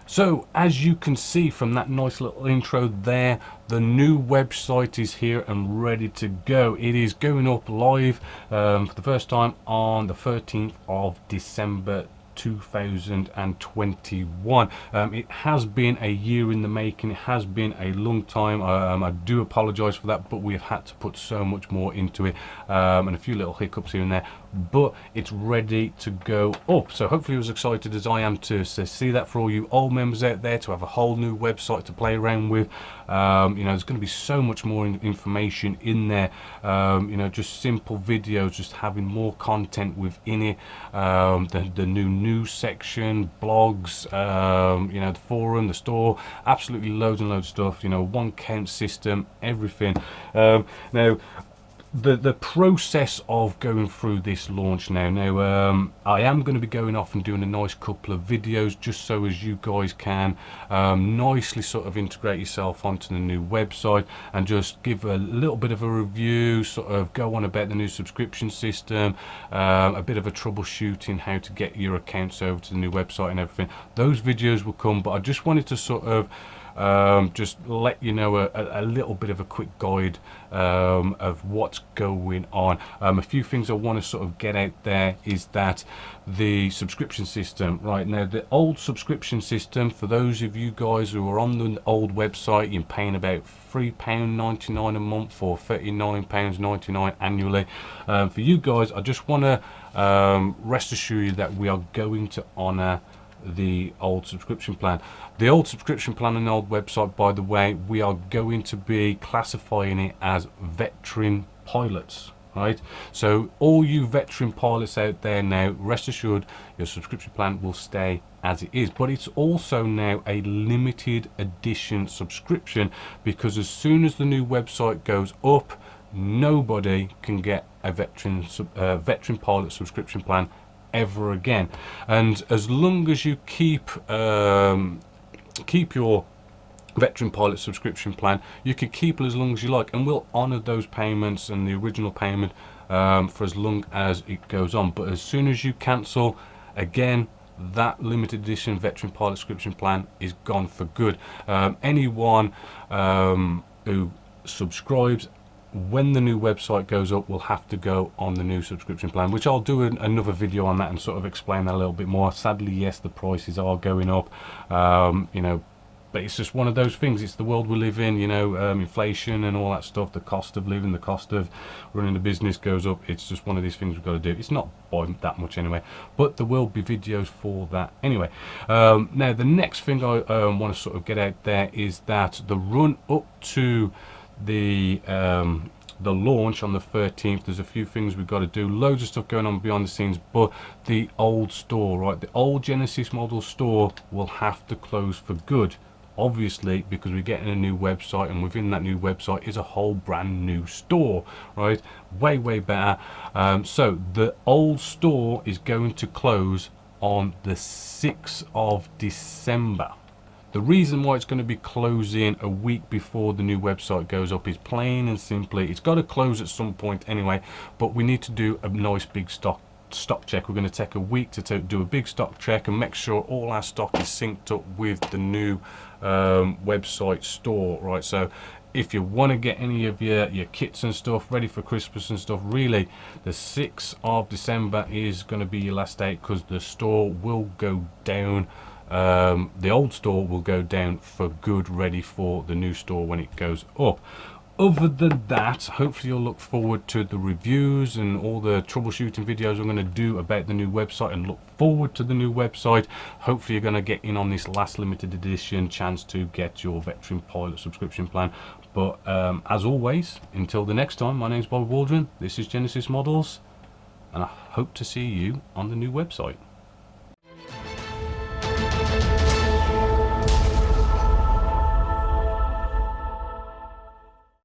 So as you can see from that nice little intro there, the new website is here and ready to go. It is going up live for the first time on the 13th of December 2021. It has been a year in the making. It has been a long time. I do apologize for that, but we have had to put so much more into it, and a few little hiccups here and there, but it's ready to go up. So hopefully you're as excited as I am to see that. For all you old members out there, to have a whole new website to play around with, you know, there's going to be so much more information in there, you know, just simple videos, just having more content within it, the new news section, blogs, you know, the forum, the store, absolutely loads and loads of stuff, you know, one count system, everything. Now the process of going through this launch now, I am going to be going off and doing a nice couple of videos just so as you guys can nicely sort of integrate yourself onto the new website and just give a little bit of a review, sort of go on about the new subscription system, a bit of a troubleshooting how to get your accounts over to the new website and everything. Those videos will come, but I just wanted to sort of just let you know a little bit of a quick guide of what's going on. A few things I want to sort of get out there is that the subscription system right now, the old subscription system, for those of you guys who are on the old website, you're paying about £3.99 a month or £39.99 annually. For you guys, I just want to rest assure you that we are going to honor the old subscription plan. The old subscription plan and the old website, by the way, we are going to be classifying it as veteran pilots, right? So all you veteran pilots out there now, rest assured your subscription plan will stay as it is, but it's also now a limited edition subscription, because as soon as the new website goes up, nobody can get a veteran pilot subscription plan ever again. And as long as you keep your veteran pilot subscription plan, you can keep it as long as you like, and we'll honor those payments and the original payment for as long as it goes on. But as soon as you cancel, again, that limited edition veteran pilot subscription plan is gone for good. Anyone who subscribes when the new website goes up will have to go on the new subscription plan, which I'll do another video on that and sort of explain that a little bit more. Sadly, yes, the prices are going up, you know, but it's just one of those things. It's the world we live in, you know, inflation and all that stuff, the cost of living, the cost of running the business goes up. It's just one of these things we've got to do. It's not by that much anyway, but there will be videos for that anyway. Now the next thing I want to sort of get out there is that the run up to the launch on the 13th, there's a few things we've got to do, loads of stuff going on behind the scenes, but the old store, right, the old Genesis model store will have to close for good, obviously, because we're getting a new website, and within that new website is a whole brand new store, right, way better. So the old store is going to close on the 6th of December. The reason why it's going to be closing a week before the new website goes up is plain and simply, it's got to close at some point anyway, but we need to do a nice big stock check. We're going to take a week to do a big stock check and make sure all our stock is synced up with the new website store, right? So if you want to get any of your kits and stuff ready for Christmas and stuff, really the 6th of December is going to be your last date, because the store will go down. The old store will go down for good, ready for the new store when it goes up. Other than that, hopefully you'll look forward to the reviews and all the troubleshooting videos I'm going to do about the new website, and look forward to the new website. Hopefully you're going to get in on this last limited edition chance to get your veteran pilot subscription plan. But as always, until the next time, my name's Bobby Waldron, this is Genesis Models, and I hope to see you on the new website.